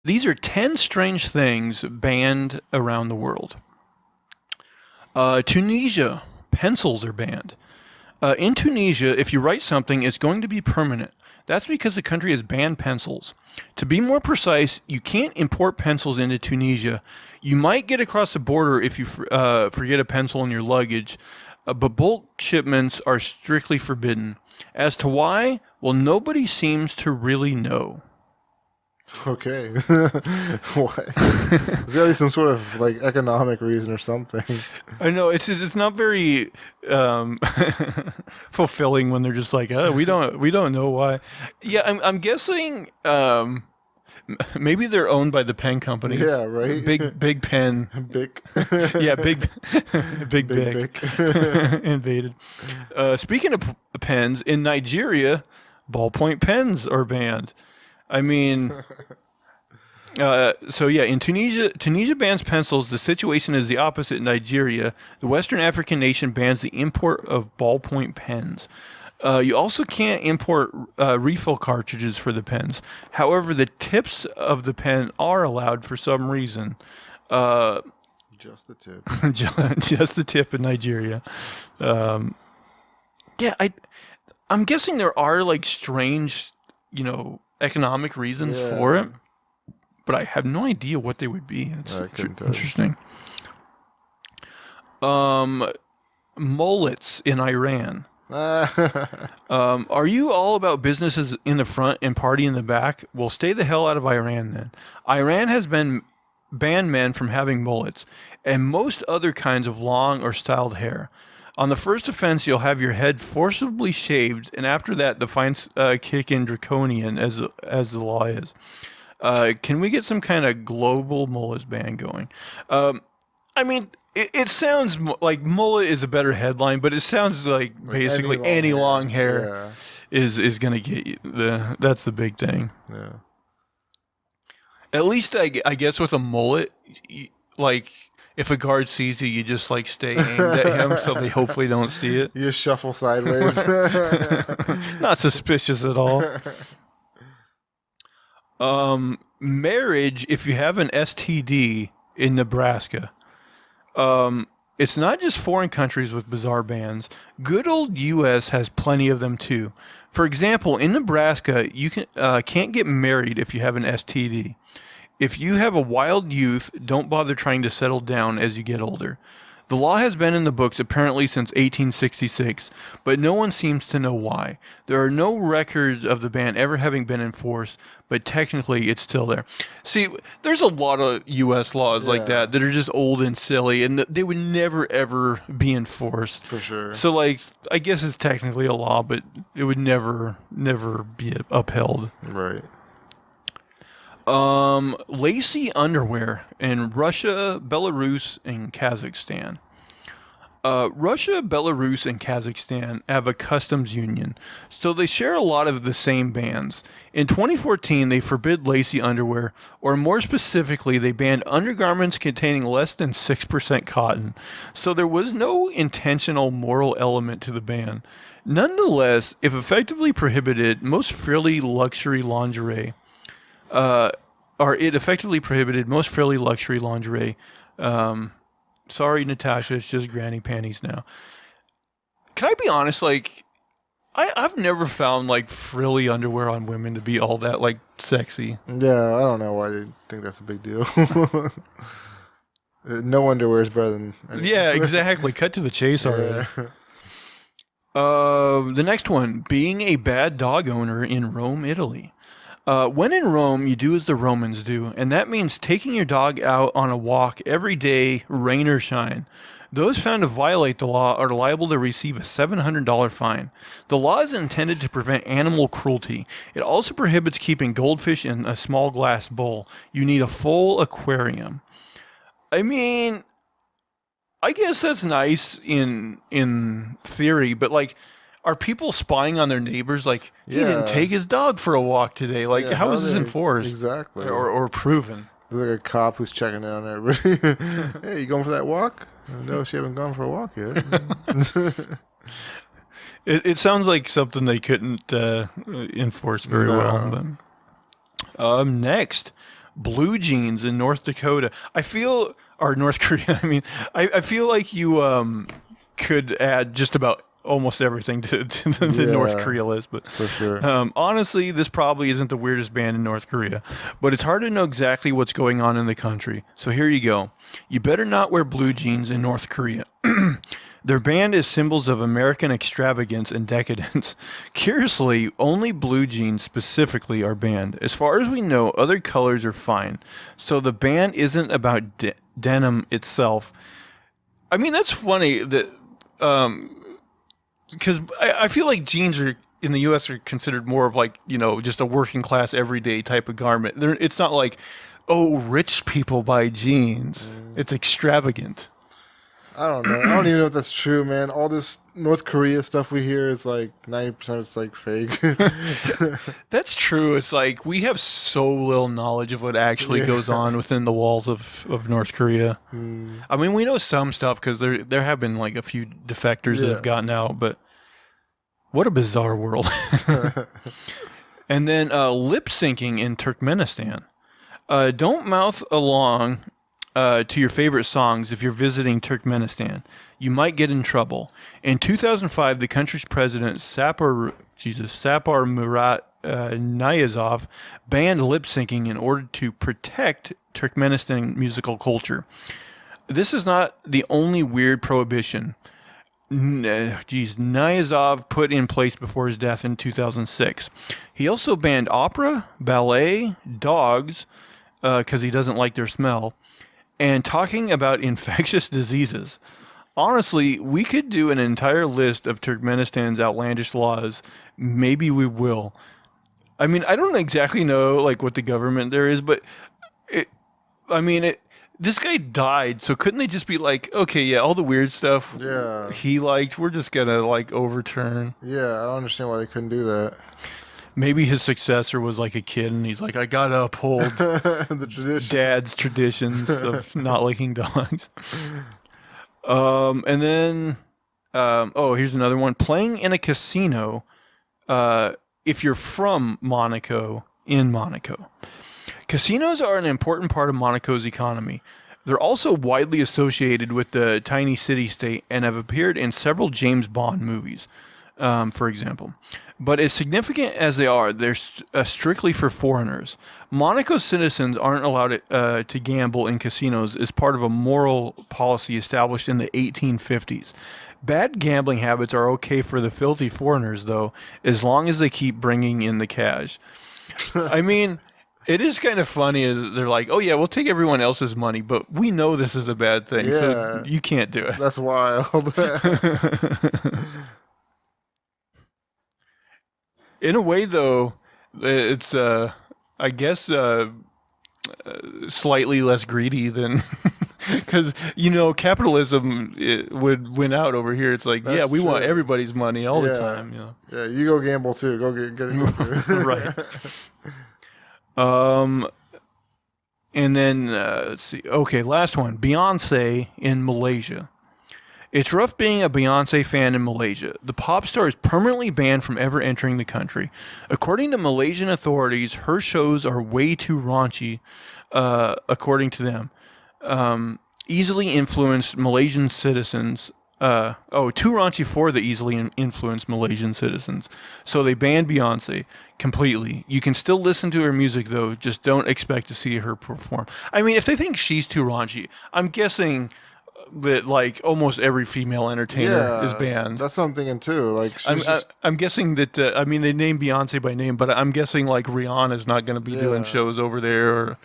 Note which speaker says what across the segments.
Speaker 1: These are 10 strange things banned around the world. Tunisia pencils are banned. In Tunisia, if you write something, it's going to be permanent. That's because the country has banned pencils. To be more precise, you can't import pencils into Tunisia. You might get across the border if you forget a pencil in your luggage, but bulk shipments are strictly forbidden. As to why, well, nobody seems to really know.
Speaker 2: Okay. What? There's gotta be some sort of like economic reason or something.
Speaker 1: I know it's not very fulfilling when they're just like, oh, we don't know why. Yeah, I'm guessing maybe they're owned by the pen companies.
Speaker 2: Yeah, right.
Speaker 1: Big Pen.
Speaker 2: Big.
Speaker 1: Yeah, big
Speaker 2: Big.
Speaker 1: invaded. Speaking of pens, in Nigeria, ballpoint pens are banned. I mean, so yeah, in Tunisia bans pencils. The situation is the opposite in Nigeria. The Western African nation bans the import of ballpoint pens. You also can't import refill cartridges for the pens. However, the tips of the pen are allowed for some reason.
Speaker 2: Just the tip.
Speaker 1: Just the tip in Nigeria. Yeah, I'm guessing there are like strange, economic reasons for it, but I have no idea what they would be. It's interesting. Mullets in Iran. Are you all about businesses in the front and party in the back? Well, stay the hell out of Iran then. Iran has been banned men from having mullets and most other kinds of long or styled hair. On the first offense, you'll have your head forcibly shaved, and after that, the fines kick in draconian as the law is. Can we get some kind of global mullets ban going? I mean, it sounds like mullet is a better headline, but it sounds like basically any long hair is going to get you. That's the big thing.
Speaker 2: Yeah.
Speaker 1: At least I guess with a mullet, like if a guard sees you, you just like stay aimed at him so they hopefully don't see it.
Speaker 2: You just shuffle sideways.
Speaker 1: Not suspicious at all. Marriage, if you have an STD in Nebraska. It's not just foreign countries with bizarre bans. Good old U.S. has plenty of them too. For example, in Nebraska, you can't get married if you have an STD. If you have a wild youth, don't bother trying to settle down as you get older. The law has been in the books apparently since 1866, but no one seems to know why. There are no records of the ban ever having been enforced, but technically it's still there. See, there's a lot of U.S. laws like that are just old and silly, and they would never, ever be enforced.
Speaker 2: For sure.
Speaker 1: So, like, I guess it's technically a law, but it would never be upheld.
Speaker 2: Right.
Speaker 1: Lacy underwear in Russia, Belarus, and Kazakhstan. Russia, Belarus, and Kazakhstan have a customs union, so they share a lot of the same bans. In 2014, they forbid lacy underwear, or more specifically, they banned undergarments containing less than 6% cotton. So there was no intentional moral element to the ban. Nonetheless, if effectively prohibited, most frilly luxury lingerie sorry, Natasha, it's just granny panties now. Can I be honest? Like, I've never found like frilly underwear on women to be all that like sexy.
Speaker 2: Yeah, I don't know why they think that's a big deal. No underwear is better than anything.
Speaker 1: Yeah, exactly. Cut to the chase already. The next one, being a bad dog owner in Rome, Italy. When in Rome, you do as the Romans do, and that means taking your dog out on a walk every day, rain or shine. Those found to violate the law are liable to receive a $700 fine. The law is intended to prevent animal cruelty. It also prohibits keeping goldfish in a small glass bowl. You need a full aquarium. I mean, I guess that's nice in theory, but like, are people spying on their neighbors? Like, he didn't take his dog for a walk today. Like, how is this enforced?
Speaker 2: Exactly.
Speaker 1: Or proven?
Speaker 2: There's like a cop who's checking in on everybody. Hey, you going for that walk? No, she haven't gone for a walk yet.
Speaker 1: It sounds like something they couldn't enforce very well. But, next, Blue Jeans in North Dakota. I feel, or North Korea. I mean, I feel like you could add just about almost everything to the North
Speaker 2: Yeah,
Speaker 1: Korea list, but
Speaker 2: for sure.
Speaker 1: honestly, this probably isn't the weirdest band in North Korea, but it's hard to know exactly what's going on in the country. So here you go. You better not wear blue jeans in North Korea. Their band is symbols of American extravagance and decadence. Curiously, only blue jeans specifically are banned. As far as we know, other colors are fine. So the ban isn't about denim itself. I mean, that's funny that because I feel like jeans are in the U.S. are considered more of like, just a working class everyday type of garment. It's not like, oh, rich people buy jeans. It's extravagant.
Speaker 2: I don't know. I don't even know if that's true, man. All this North Korea stuff we hear is like 90% it's like fake.
Speaker 1: That's true. It's like we have so little knowledge of what actually goes on within the walls of North Korea. I mean, we know some stuff because there have been like a few defectors that have gotten out, but what a bizarre world. And then lip syncing in Turkmenistan. Don't mouth along to your favorite songs if you're visiting Turkmenistan. You might get in trouble. In 2005, the country's president, Sapar Murat Niyazov, banned lip syncing in order to protect Turkmenistan musical culture. This is not the only weird prohibition Niyazov put in place before his death in 2006. He also banned opera, ballet, dogs, because he doesn't like their smell, and talking about infectious diseases. Honestly, we could do an entire list of Turkmenistan's outlandish laws. Maybe we will. I mean, I don't exactly know like what the government there is, but this guy died, so couldn't they just be like, okay, yeah, all the weird stuff he liked, we're just gonna like overturn.
Speaker 2: Yeah, I don't understand why they couldn't do that.
Speaker 1: Maybe his successor was like a kid, and he's like, I gotta uphold
Speaker 2: The tradition.
Speaker 1: dad's traditions of not liking dogs. And then, here's another one. Playing in a casino, if you're from Monaco, in Monaco. Casinos are an important part of Monaco's economy. They're also widely associated with the tiny city-state and have appeared in several James Bond movies, for example. But as significant as they are, they're strictly for foreigners. Monaco's citizens aren't allowed to gamble in casinos as part of a moral policy established in the 1850s. Bad gambling habits are okay for the filthy foreigners, though, as long as they keep bringing in the cash. I mean, it is kind of funny as they're like, oh, yeah, we'll take everyone else's money, but we know this is a bad thing, so you can't do it.
Speaker 2: That's wild.
Speaker 1: In a way, though, it's, I guess, slightly less greedy than... Because, capitalism would win out over here. It's like,
Speaker 2: That's
Speaker 1: we
Speaker 2: true.
Speaker 1: want everybody's money all the time.
Speaker 2: Yeah, you go gamble too. Go get it too.
Speaker 1: Right. And then, let's see. Okay, last one. Beyonce in Malaysia. It's rough being a Beyonce fan in Malaysia. The pop star is permanently banned from ever entering the country. According to Malaysian authorities, her shows are way too raunchy, according to them. Easily influenced Malaysian citizens. Too raunchy for the easily influenced Malaysian citizens. So they banned Beyonce completely. You can still listen to her music, though. Just don't expect to see her perform. I mean, if they think she's too raunchy, I'm guessing that like almost every female entertainer is banned.
Speaker 2: That's what I'm thinking too. Like
Speaker 1: I'm guessing that they named Beyonce by name, but I'm guessing like Rihanna's not going to be doing shows over there, or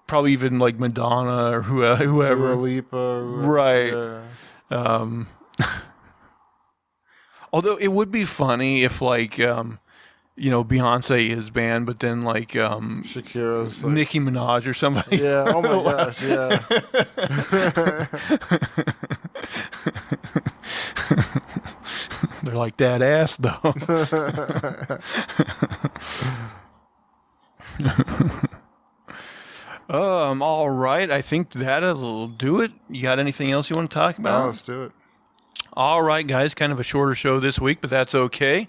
Speaker 1: probably even like Madonna or whoever.
Speaker 2: Dua Lipa,
Speaker 1: right? Yeah. Although it would be funny if like Beyonce is banned, but then like
Speaker 2: Shakira's like,
Speaker 1: Nicki Minaj or somebody.
Speaker 2: Yeah. Oh my gosh. Yeah.
Speaker 1: They're like that ass though. All right. I think that'll do it. You got anything else you want to talk about?
Speaker 2: No, let's do it.
Speaker 1: All right, guys. Kind of a shorter show this week, but that's okay.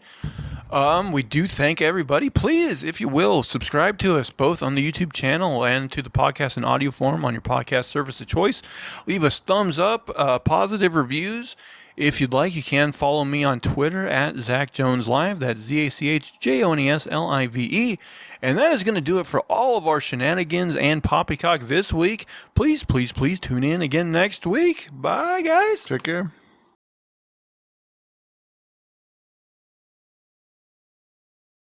Speaker 1: We do thank everybody. Please, if you will, subscribe to us both on the YouTube channel and to the podcast in audio form on your podcast service of choice. Leave us thumbs up, positive reviews. If you'd like, you can follow me on Twitter at Zach Jones Live. That's ZachJonesLive. And that is going to do it for all of our shenanigans and poppycock this week. Please, please, please tune in again next week. Bye, guys.
Speaker 2: Take care.